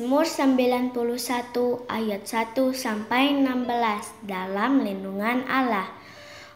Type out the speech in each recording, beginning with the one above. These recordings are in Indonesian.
Mazmur 91 ayat 1 sampai 16 dalam lindungan Allah.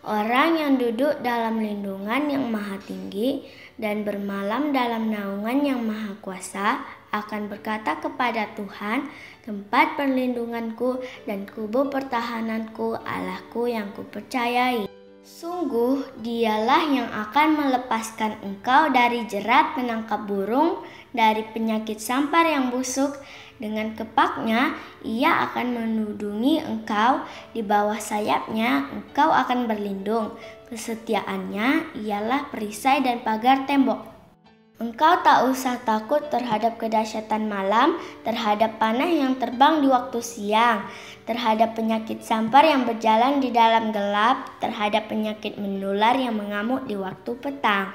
Orang yang duduk dalam lindungan yang maha tinggi dan bermalam dalam naungan yang maha kuasa akan berkata kepada Tuhan, tempat perlindunganku dan kubu pertahananku, Allahku yang kupercayai. Sungguh dialah yang akan melepaskan engkau dari jerat penangkap burung, dari penyakit sampar yang busuk. Dengan kepaknya ia akan menudungi engkau, di bawah sayapnya engkau akan berlindung. Kesetiaannya ialah perisai dan pagar tembok. Engkau tak usah takut terhadap kedahsyatan malam, terhadap panah yang terbang di waktu siang, terhadap penyakit sampar yang berjalan di dalam gelap, terhadap penyakit menular yang mengamuk di waktu petang.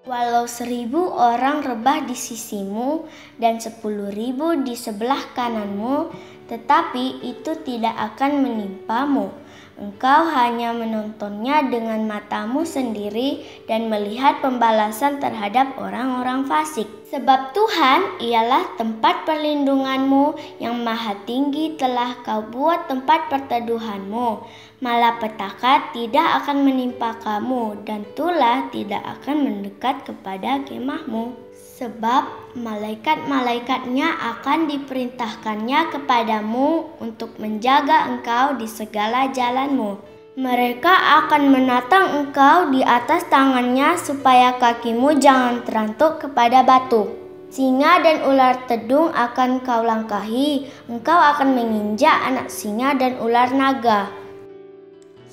Walau 1000 orang rebah di sisimu dan 10.000 di sebelah kananmu, tetapi itu tidak akan menimpamu. Engkau hanya menontonnya dengan matamu sendiri dan melihat pembalasan terhadap orang-orang fasik. Sebab Tuhan ialah tempat perlindunganmu, yang maha tinggi telah kau buat tempat perteduhanmu. Malapetaka tidak akan menimpa kamu, dan tulah tidak akan mendekat kepada kemahmu. Sebab malaikat-malaikatnya akan diperintahkannya kepadamu untuk menjaga engkau di segala jalanmu. Mereka akan menatang engkau di atas tangannya supaya kakimu jangan terantuk kepada batu. Singa dan ular tedung akan kau langkahi, engkau akan menginjak anak singa dan ular naga.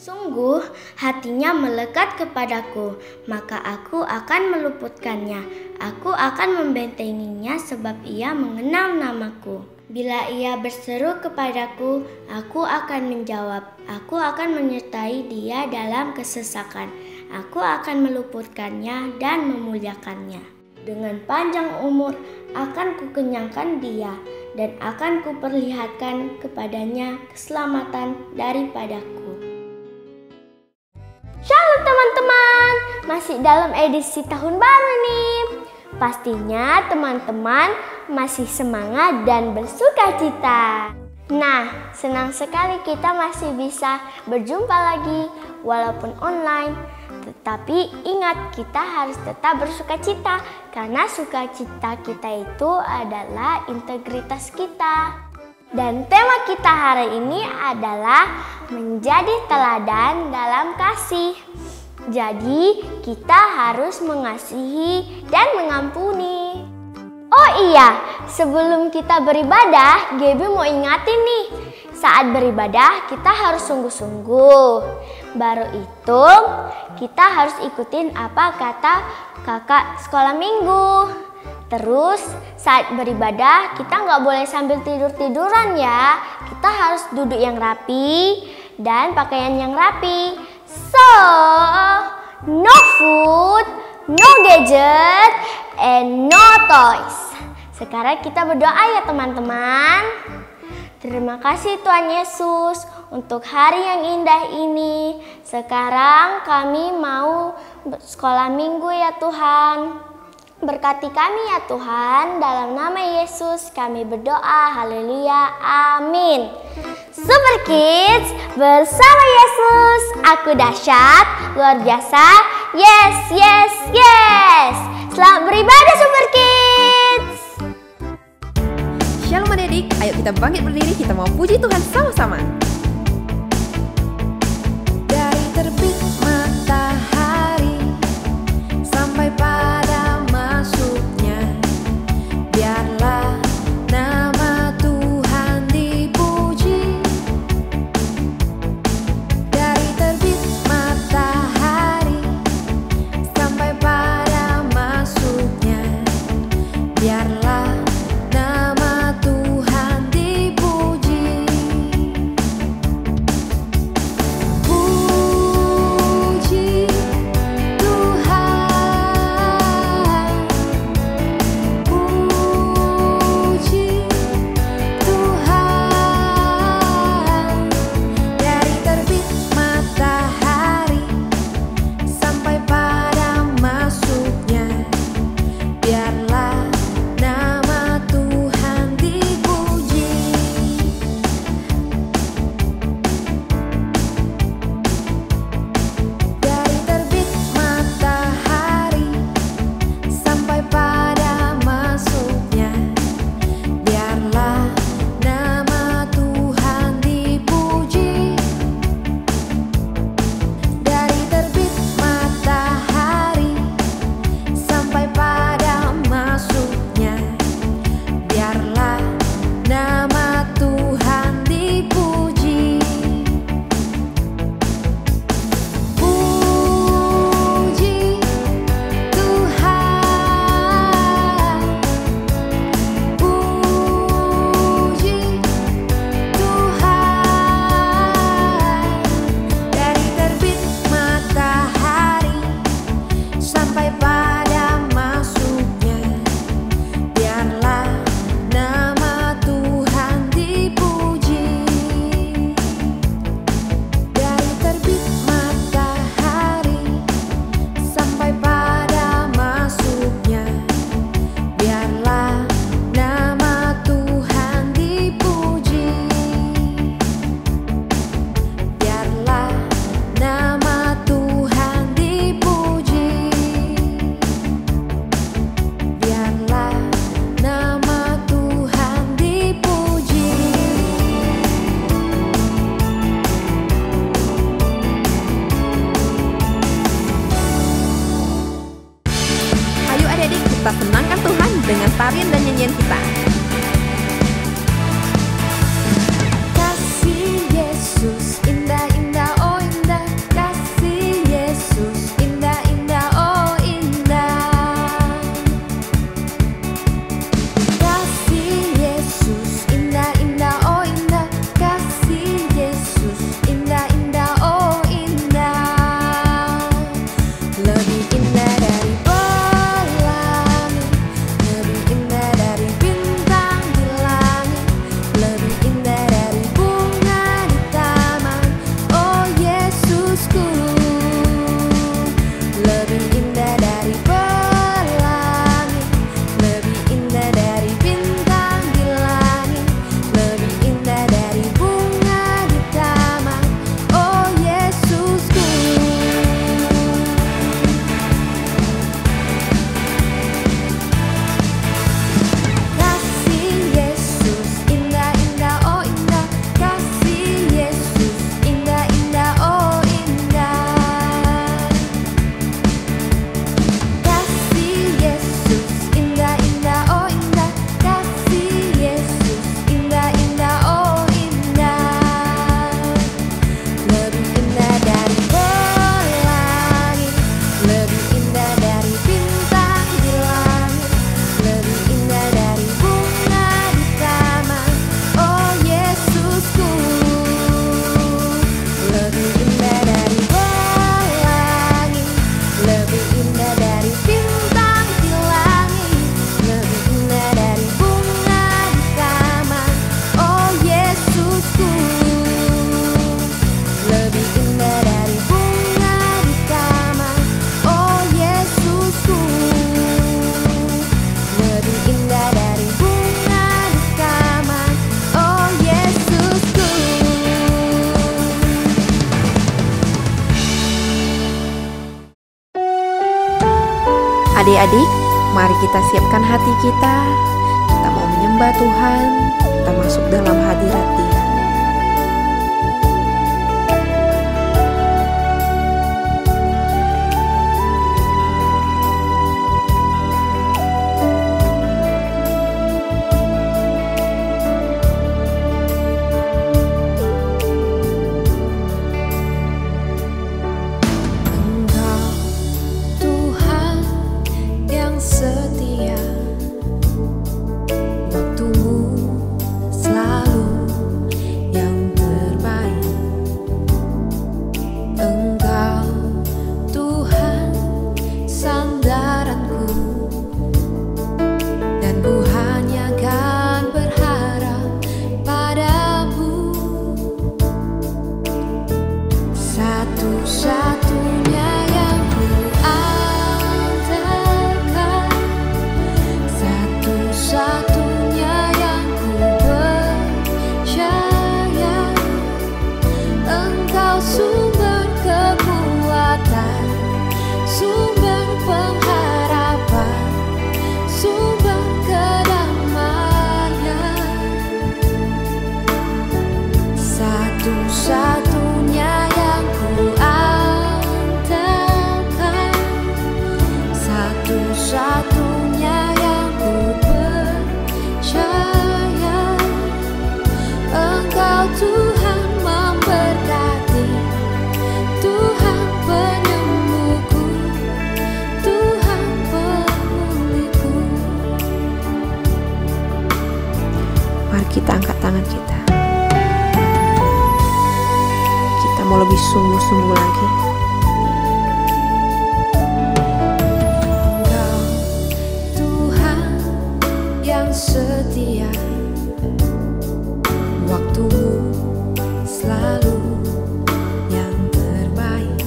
Sungguh hatinya melekat kepadaku, maka aku akan meluputkannya. Aku akan membentenginya sebab ia mengenal namaku. Bila ia berseru kepadaku, aku akan menjawab. Aku akan menyertai dia dalam kesesakan. Aku akan meluputkannya dan memuliakannya. Dengan panjang umur akan kukenyangkan dia, dan akan kuperlihatkan kepadanya keselamatan daripadaku. Shalom teman-teman, masih dalam edisi tahun baru nih. Pastinya teman-teman masih semangat dan bersukacita. Nah, senang sekali kita masih bisa berjumpa lagi walaupun online. Tetapi ingat, kita harus tetap bersukacita karena sukacita kita itu adalah integritas kita. Dan tema kita hari ini adalah menjadi teladan dalam kasih. Jadi kita harus mengasihi dan mengampuni. Oh iya, sebelum kita beribadah, Gaby mau ingatin nih. Saat beribadah kita harus sungguh-sungguh. Baru itu kita harus ikutin apa kata kakak sekolah minggu. Terus saat beribadah kita nggak boleh sambil tidur-tiduran ya. Kita harus duduk yang rapi dan pakaian yang rapi. So, no food, no gadget, and no toys. Sekarang kita berdoa ya teman-teman. Terima kasih Tuhan Yesus untuk hari yang indah ini. Sekarang kami mau sekolah minggu ya Tuhan. Berkati kami ya Tuhan, dalam nama Yesus kami berdoa, haleluya, amin. Super Kids, bersama Yesus, aku dahsyat, luar biasa, yes, yes, yes. Selamat beribadah Super Kids. Shalom adik-adik, ayo kita bangkit berdiri, kita mau puji Tuhan sama-sama. Dari terbit matahari sampai pada masuknya, biarlah nama Tuhan dipuji. Dari terbit matahari sampai pada masuknya, biarlah nama Tuhan dipuji. Adik-adik, mari kita siapkan hati kita. Kita mau menyembah Tuhan, kita masuk dalam hadirat Dia. Setia, waktumu selalu yang terbaik. Engkau Tuhan sandaranku, dan ku hanya kan berharap padamu. Satu-satunya yang ku satunya yang ku percaya, Engkau sumber kekuatan, sumber pengharapan, sumber kedamaian. Satu-satunya yang ku andalkan, satu-satunya yang ku percaya, Engkau Tuhan memberkati, Tuhan penyembuhku, Tuhan pemulihku. Mari kita angkat tangan kita. Kita mau lebih sungguh-sungguh lagi. Engkau Tuhan yang setia, waktumu selalu yang terbaik.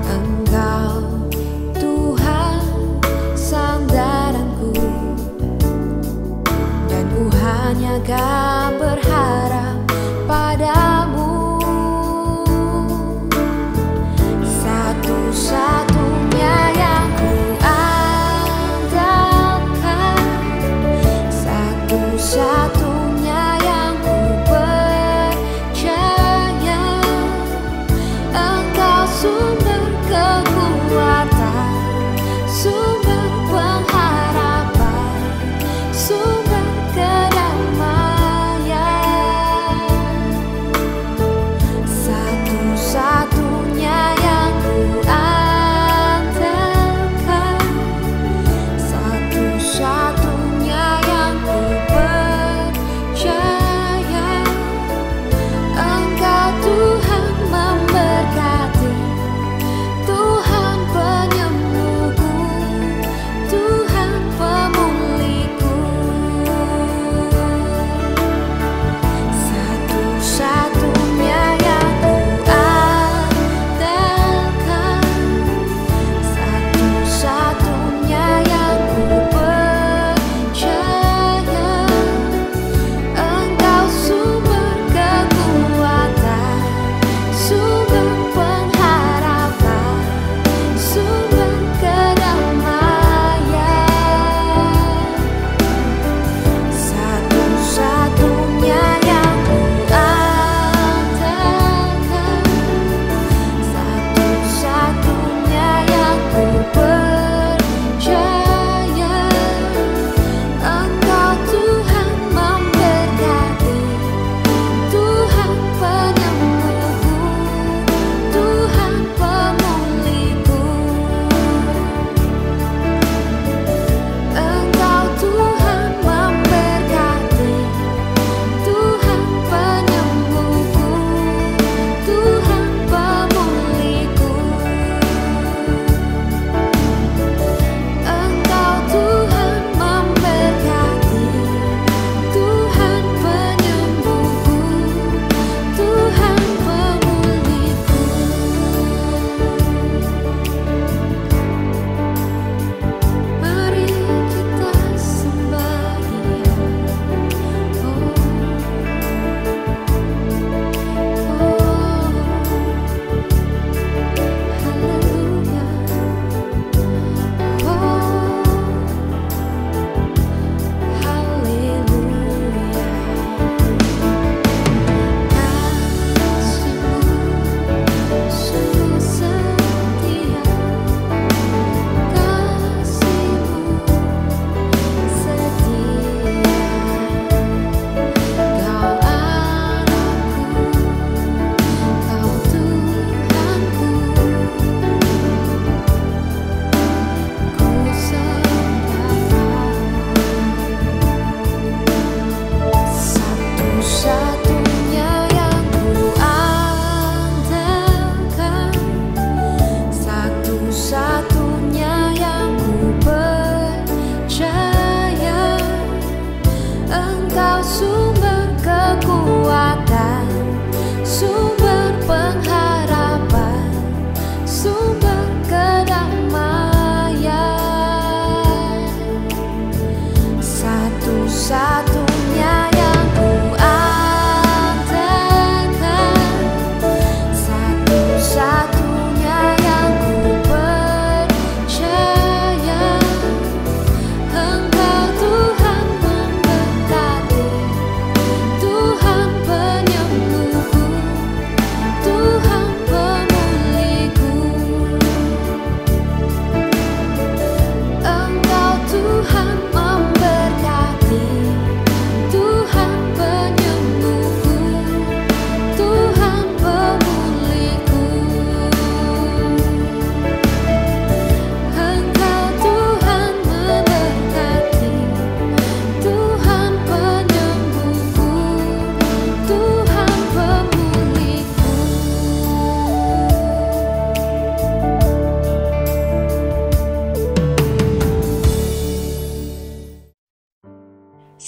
Engkau Tuhan sandaranku, dan ku hanya kan berharap padamu.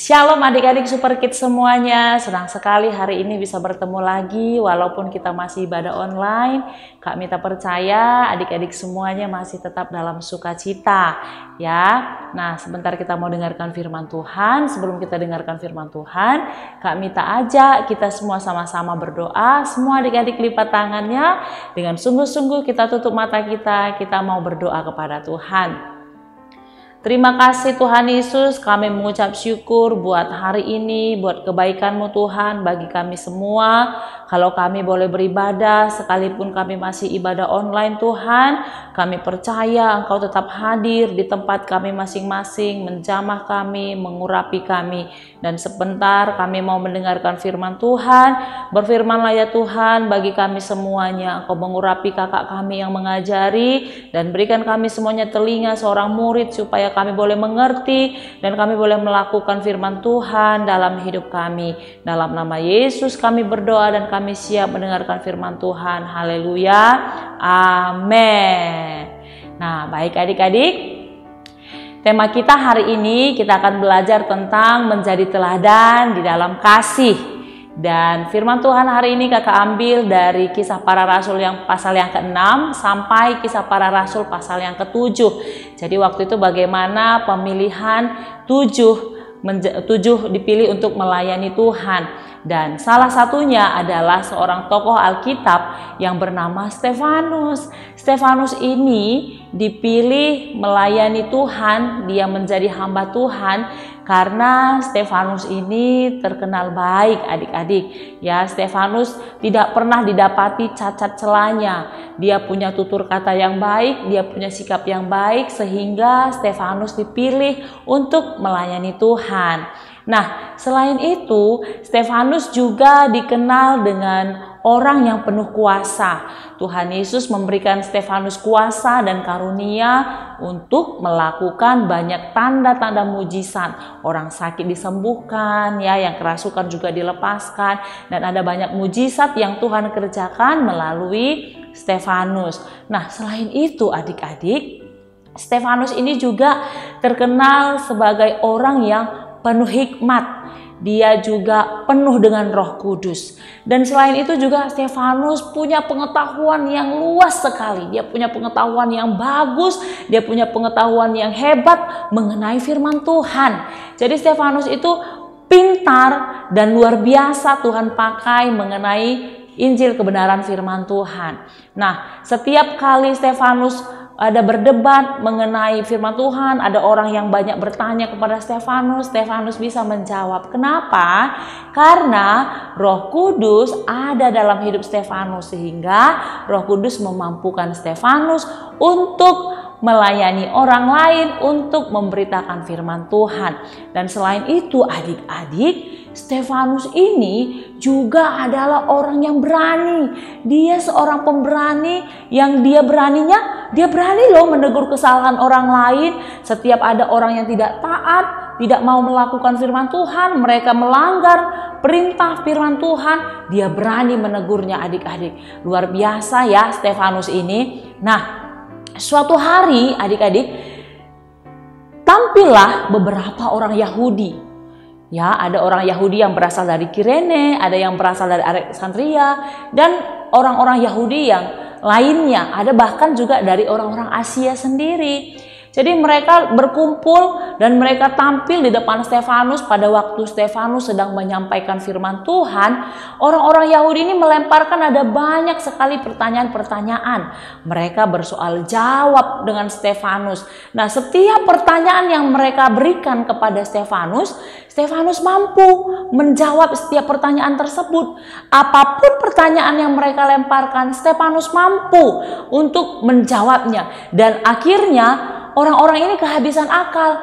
Shalom adik-adik Super Kids semuanya, senang sekali hari ini bisa bertemu lagi walaupun kita masih ibadah online. Kak Mita percaya adik-adik semuanya masih tetap dalam sukacita ya. Nah, sebentar kita mau dengarkan firman Tuhan. Sebelum kita dengarkan firman Tuhan, Kak Mita ajak kita semua sama-sama berdoa. Semua adik-adik lipat tangannya, dengan sungguh-sungguh kita tutup mata kita mau berdoa kepada Tuhan. Terima kasih Tuhan Yesus, kami mengucap syukur buat hari ini, buat kebaikan-Mu Tuhan bagi kami semua. Kalau kami boleh beribadah, sekalipun kami masih ibadah online Tuhan, kami percaya Engkau tetap hadir di tempat kami masing-masing, menjamah kami, mengurapi kami. Dan sebentar kami mau mendengarkan firman Tuhan. Berfirmanlah ya Tuhan bagi kami semuanya, Engkau mengurapi kakak kami yang mengajari, dan berikan kami semuanya telinga seorang murid supaya kami boleh mengerti dan kami boleh melakukan firman Tuhan dalam hidup kami. Dalam nama Yesus kami berdoa dan kami siap mendengarkan firman Tuhan. Haleluya. Amin. Nah, baik adik-adik. Tema kita hari ini kita akan belajar tentang menjadi teladan di dalam kasih. Dan firman Tuhan hari ini kakak ambil dari Kisah Para Rasul yang pasal yang ke-6 sampai Kisah Para Rasul pasal yang ke-7. Jadi waktu itu bagaimana pemilihan 7 dipilih untuk melayani Tuhan. Dan salah satunya adalah seorang tokoh Alkitab yang bernama Stefanus. Stefanus ini dipilih melayani Tuhan, dia menjadi hamba Tuhan karena Stefanus ini terkenal baik adik-adik. Ya, Stefanus tidak pernah didapati cacat celanya. Dia punya tutur kata yang baik, dia punya sikap yang baik sehingga Stefanus dipilih untuk melayani Tuhan. Nah, selain itu, Stefanus juga dikenal dengan orang yang penuh kuasa. Tuhan Yesus memberikan Stefanus kuasa dan karunia untuk melakukan banyak tanda-tanda mujizat. Orang sakit disembuhkan, ya, yang kerasukan juga dilepaskan, dan ada banyak mujizat yang Tuhan kerjakan melalui Stefanus. Nah, selain itu adik-adik, Stefanus ini juga terkenal sebagai orang yang penuh hikmat. Dia juga penuh dengan Roh Kudus. Dan selain itu juga Stefanus punya pengetahuan yang luas sekali. Dia punya pengetahuan yang bagus, dia punya pengetahuan yang hebat mengenai firman Tuhan. Jadi Stefanus itu pintar dan luar biasa Tuhan pakai mengenai Injil kebenaran firman Tuhan. Nah, setiap kali Stefanus ada berdebat mengenai firman Tuhan, ada orang yang banyak bertanya kepada Stefanus, Stefanus bisa menjawab. Kenapa? Karena Roh Kudus ada dalam hidup Stefanus, sehingga Roh Kudus memampukan Stefanus untuk melayani orang lain, untuk memberitakan firman Tuhan. Dan selain itu adik-adik, Stefanus ini juga adalah orang yang berani. Dia seorang pemberani yang dia berani loh menegur kesalahan orang lain. Setiap ada orang yang tidak taat, tidak mau melakukan firman Tuhan, mereka melanggar perintah firman Tuhan, dia berani menegurnya adik-adik. Luar biasa ya Stefanus ini. Nah, suatu hari adik-adik, tampillah beberapa orang Yahudi. Ya, ada orang Yahudi yang berasal dari Kirene, ada yang berasal dari Alexandria, dan orang-orang Yahudi yang lainnya. Ada bahkan juga dari orang-orang Asia sendiri. Jadi mereka berkumpul dan mereka tampil di depan Stefanus pada waktu Stefanus sedang menyampaikan firman Tuhan. Orang-orang Yahudi ini melemparkan ada banyak sekali pertanyaan-pertanyaan. Mereka bersoal jawab dengan Stefanus. Nah, setiap pertanyaan yang mereka berikan kepada Stefanus, Stefanus mampu menjawab setiap pertanyaan tersebut. Apapun pertanyaan yang mereka lemparkan, Stefanus mampu untuk menjawabnya. Dan akhirnya orang-orang ini kehabisan akal.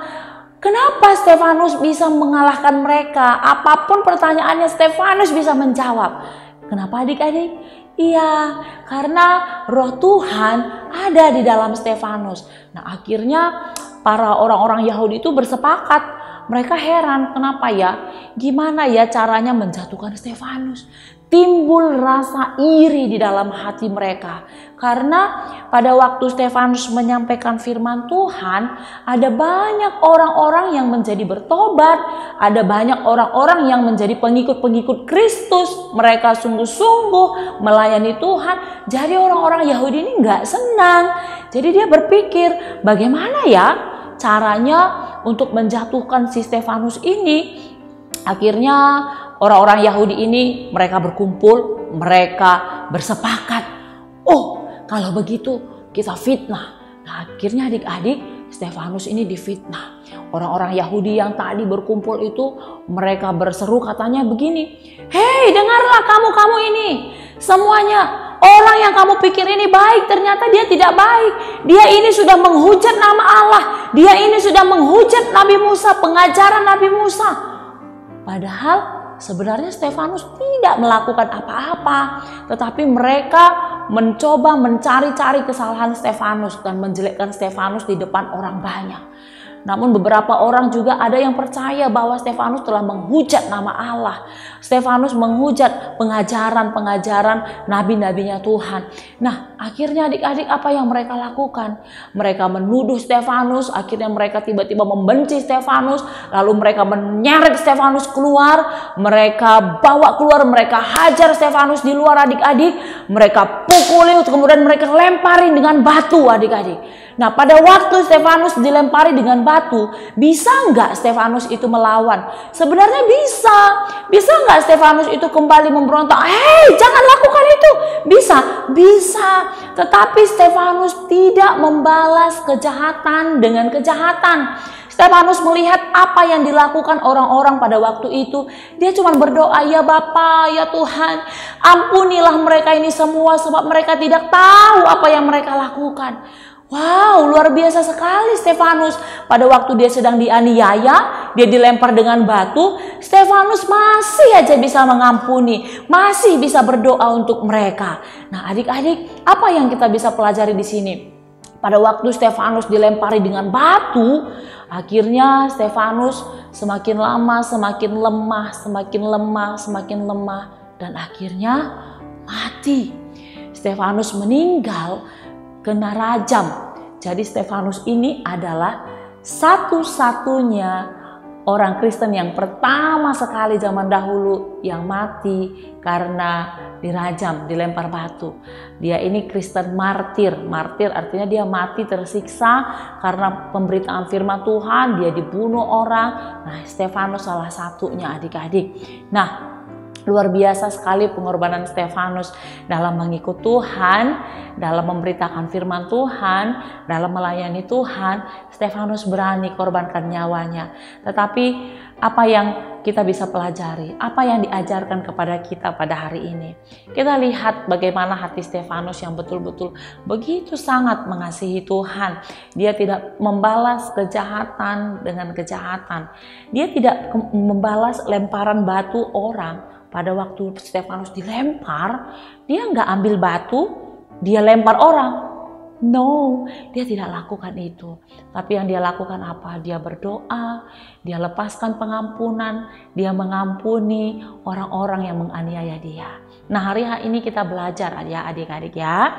Kenapa Stefanus bisa mengalahkan mereka? Apapun pertanyaannya Stefanus bisa menjawab. Kenapa adik-adik? Iya, karena Roh Tuhan ada di dalam Stefanus. Nah, akhirnya para orang-orang Yahudi itu bersepakat. Mereka heran, kenapa ya? Gimana ya caranya menjatuhkan Stefanus? timbul rasa iri di dalam hati mereka. Karena pada waktu Stefanus menyampaikan firman Tuhan, ada banyak orang-orang yang menjadi bertobat, ada banyak orang-orang yang menjadi pengikut-pengikut Kristus. Mereka sungguh-sungguh melayani Tuhan. Jadi orang-orang Yahudi ini nggak senang. Jadi dia berpikir, bagaimana ya caranya untuk menjatuhkan si Stefanus ini. Akhirnya orang-orang Yahudi ini mereka berkumpul, mereka bersepakat, oh kalau begitu kita fitnah. Nah, akhirnya adik-adik, Stefanus ini difitnah. Orang-orang Yahudi yang tadi berkumpul itu mereka berseru katanya begini, hei dengarlah kamu ini semuanya, orang yang kamu pikir ini baik ternyata dia tidak baik. Dia ini sudah menghujat nama Allah, dia ini sudah menghujat Nabi Musa, pengajaran Nabi Musa. Padahal sebenarnya Stefanus tidak melakukan apa-apa, tetapi mereka mencoba mencari-cari kesalahan Stefanus dan menjelekkan Stefanus di depan orang banyak. Namun beberapa orang juga ada yang percaya bahwa Stefanus telah menghujat nama Allah. Stefanus menghujat pengajaran-pengajaran nabi-nabinya Tuhan. Nah, akhirnya adik-adik apa yang mereka lakukan? Mereka menuduh Stefanus, akhirnya mereka tiba-tiba membenci Stefanus, lalu mereka menyeret Stefanus keluar, mereka bawa keluar, mereka hajar Stefanus di luar adik-adik, mereka pukuli, kemudian mereka lemparin dengan batu adik-adik. Nah, pada waktu Stefanus dilempari dengan batu, bisa nggak Stefanus itu melawan? Sebenarnya bisa. Bisa nggak Stefanus itu kembali memberontak? Hei, jangan lakukan itu. Bisa, bisa. Tetapi Stefanus tidak membalas kejahatan dengan kejahatan. Stefanus melihat apa yang dilakukan orang-orang pada waktu itu. Dia cuma berdoa, ya Bapa, ya Tuhan, ampunilah mereka ini semua sebab mereka tidak tahu apa yang mereka lakukan. Wow, luar biasa sekali Stefanus. Pada waktu dia sedang dianiaya, dia dilempar dengan batu, Stefanus masih aja bisa mengampuni, masih bisa berdoa untuk mereka. Nah, adik-adik, apa yang kita bisa pelajari di sini? Pada waktu Stefanus dilempari dengan batu, akhirnya Stefanus semakin lama semakin lemah, semakin lemah, dan akhirnya mati. Stefanus meninggal kena rajam. Jadi Stefanus ini adalah satu-satunya orang Kristen yang pertama sekali zaman dahulu yang mati karena dirajam, dilempar batu. Dia ini Kristen martir. Martir artinya dia mati tersiksa karena pemberitaan firman Tuhan, dia dibunuh orang. Nah, Stefanus salah satunya adik-adik. Nah, luar biasa sekali pengorbanan Stefanus dalam mengikut Tuhan, dalam memberitakan firman Tuhan, dalam melayani Tuhan. Stefanus berani korbankan nyawanya. Tetapi apa yang kita bisa pelajari? Apa yang diajarkan kepada kita pada hari ini? Kita lihat bagaimana hati Stefanus yang betul-betul begitu sangat mengasihi Tuhan. Dia tidak membalas kejahatan dengan kejahatan. Dia tidak membalas lemparan batu orang. Pada waktu Stefanus dilempar, dia nggak ambil batu, dia lempar orang. No, dia tidak lakukan itu. Tapi yang dia lakukan apa? Dia berdoa, dia lepaskan pengampunan, dia mengampuni orang-orang yang menganiaya dia. Nah, hari ini kita belajar ya adik-adik ya.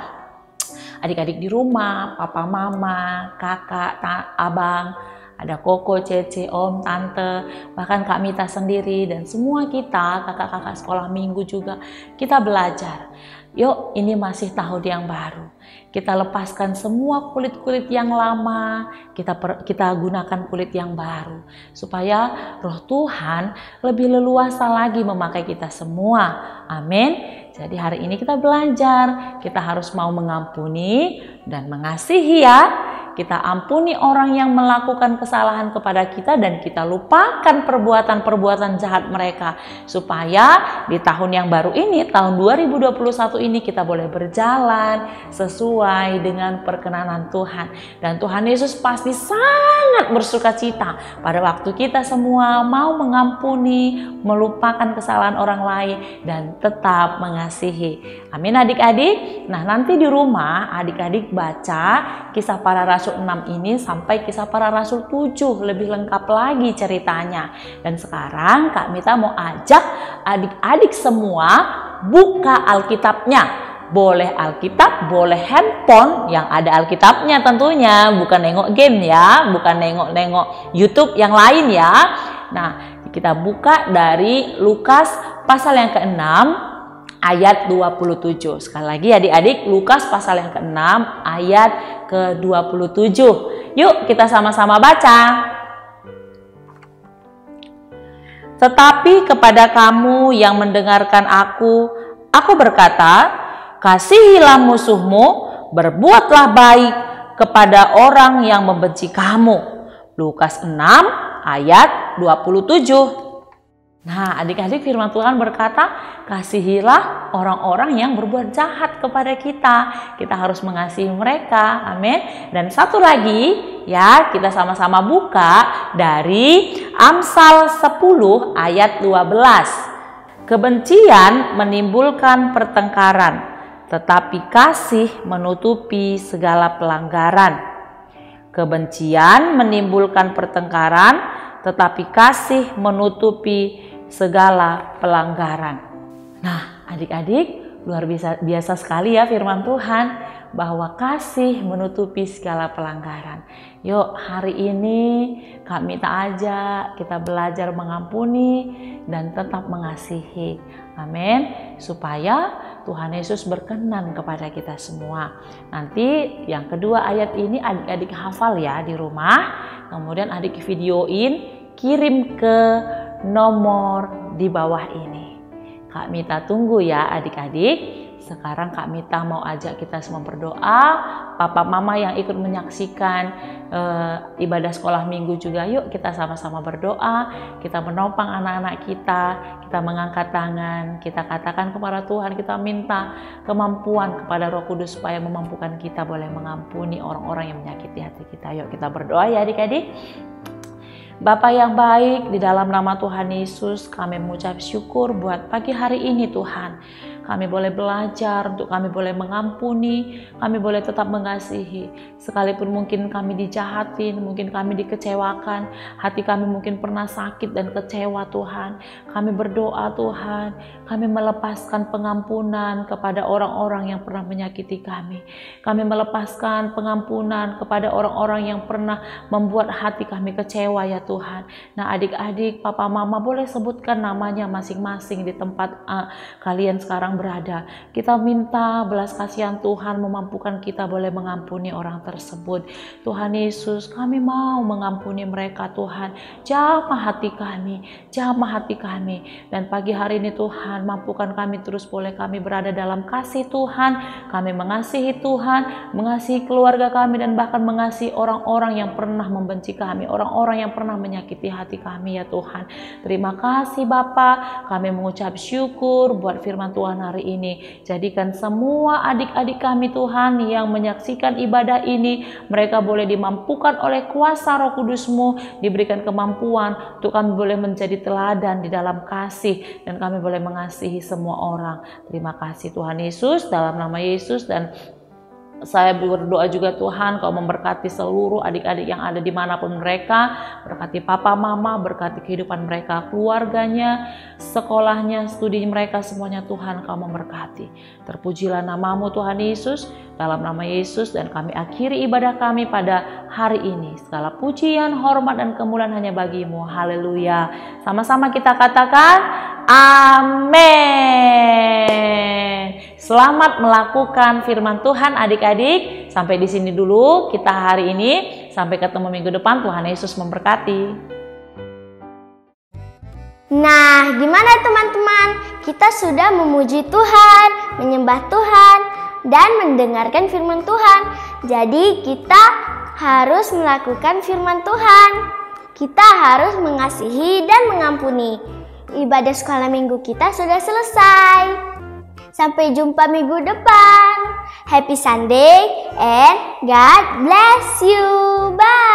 Adik-adik di rumah, papa, mama, kakak, abang, ada koko, cece, om, tante, bahkan Kak Mita sendiri, dan semua kita, kakak-kakak sekolah minggu juga, kita belajar. Yuk, ini masih tahun yang baru. Kita lepaskan semua kulit-kulit yang lama, kita gunakan kulit yang baru. Supaya roh Tuhan lebih leluasa lagi memakai kita semua. Amin. Jadi hari ini kita belajar, kita harus mau mengampuni dan mengasihi ya. Kita ampuni orang yang melakukan kesalahan kepada kita dan kita lupakan perbuatan-perbuatan jahat mereka. Supaya di tahun yang baru ini, tahun 2021 ini kita boleh berjalan sesuai dengan perkenanan Tuhan. Dan Tuhan Yesus pasti sangat bersuka cita pada waktu kita semua mau mengampuni, melupakan kesalahan orang lain dan tetap mengasihi. Amin adik-adik. Nah, nanti di rumah adik-adik baca Kisah Para Rasul 6 ini sampai Kisah Para Rasul 7, lebih lengkap lagi ceritanya. Dan sekarang Kak Mita mau ajak adik-adik semua buka Alkitabnya. Boleh Alkitab, boleh handphone yang ada Alkitabnya tentunya, bukan nengok game ya, bukan nengok YouTube yang lain ya. Nah, kita buka dari Lukas pasal yang ke-6 ayat 27. Sekali lagi adik-adik, Lukas pasal yang ke-6 ayat ke-27. Yuk kita sama-sama baca. Tetapi kepada kamu yang mendengarkan aku berkata, kasihilah musuhmu, berbuatlah baik kepada orang yang membenci kamu. Lukas 6 ayat 27. Nah, adik-adik, firman Tuhan berkata, kasihilah orang-orang yang berbuat jahat kepada kita. Kita harus mengasihi mereka. Amin. Dan satu lagi, ya, kita sama-sama buka dari Amsal 10 ayat 12. Kebencian menimbulkan pertengkaran, tetapi kasih menutupi segala pelanggaran. Kebencian menimbulkan pertengkaran, tetapi kasih menutupi segala pelanggaran. Nah, adik-adik, luar biasa sekali ya firman Tuhan, bahwa kasih menutupi segala pelanggaran. Yuk, hari ini Kak Mita ajak kita belajar mengampuni dan tetap mengasihi. Amin. Supaya Tuhan Yesus berkenan kepada kita semua. Nanti yang kedua ayat ini adik-adik hafal ya di rumah. Kemudian adik videoin, kirim ke nomor di bawah ini. Kak Mita tunggu ya adik-adik. Sekarang Kak Mita mau ajak kita semua berdoa. Papa mama yang ikut menyaksikan ibadah sekolah minggu juga, yuk kita sama-sama berdoa. Kita menopang anak-anak kita. Kita mengangkat tangan. Kita katakan kepada Tuhan, kita minta kemampuan kepada Roh Kudus supaya memampukan kita boleh mengampuni orang-orang yang menyakiti hati kita. Yuk kita berdoa ya adik-adik. Bapa yang baik, di dalam nama Tuhan Yesus kami mengucap syukur buat pagi hari ini Tuhan. Kami boleh belajar, untuk kami boleh mengampuni, kami boleh tetap mengasihi. Sekalipun mungkin kami dijahatin, mungkin kami dikecewakan, hati kami mungkin pernah sakit dan kecewa Tuhan. Kami berdoa Tuhan, kami melepaskan pengampunan kepada orang-orang yang pernah menyakiti kami. Kami melepaskan pengampunan kepada orang-orang yang pernah membuat hati kami kecewa ya Tuhan. Nah adik-adik, papa mama boleh sebutkan namanya masing-masing di tempat kalian sekarang berada. Kita minta belas kasihan Tuhan memampukan kita boleh mengampuni orang tersebut. Tuhan Yesus, kami mau mengampuni mereka Tuhan. Jamah hati kami, jamah hati kami. Dan pagi hari ini Tuhan, mampukan kami terus boleh kami berada dalam kasih Tuhan. Kami mengasihi Tuhan, mengasihi keluarga kami, dan bahkan mengasihi orang-orang yang pernah membenci kami, orang-orang yang pernah menyakiti hati kami ya Tuhan. Terima kasih Bapa, kami mengucap syukur buat firman Tuhan hari ini. Jadikan semua adik-adik kami Tuhan yang menyaksikan ibadah ini, mereka boleh dimampukan oleh kuasa Roh Kudus-Mu, diberikan kemampuan untuk kami boleh menjadi teladan di dalam kasih, dan kami boleh mengasihi semua orang. Terima kasih Tuhan Yesus, dalam nama Yesus. Dan saya berdoa juga Tuhan, Kau memberkati seluruh adik-adik yang ada dimanapun mereka. Berkati papa mama, berkati kehidupan mereka, keluarganya, sekolahnya, studi mereka, semuanya Tuhan Kau memberkati. Terpujilah nama-Mu Tuhan Yesus, dalam nama Yesus. Dan kami akhiri ibadah kami pada hari ini. Segala pujian, hormat, dan kemuliaan hanya bagi-Mu. Haleluya. Sama-sama kita katakan amin. Selamat melakukan firman Tuhan adik-adik. Sampai di sini dulu kita hari ini. Sampai ketemu minggu depan. Tuhan Yesus memberkati. Nah, gimana teman-teman? Kita sudah memuji Tuhan, menyembah Tuhan, dan mendengarkan firman Tuhan. Jadi kita harus melakukan firman Tuhan. Kita harus mengasihi dan mengampuni. Ibadah sekolah minggu kita sudah selesai. Sampai jumpa minggu depan. Happy Sunday and God bless you. Bye.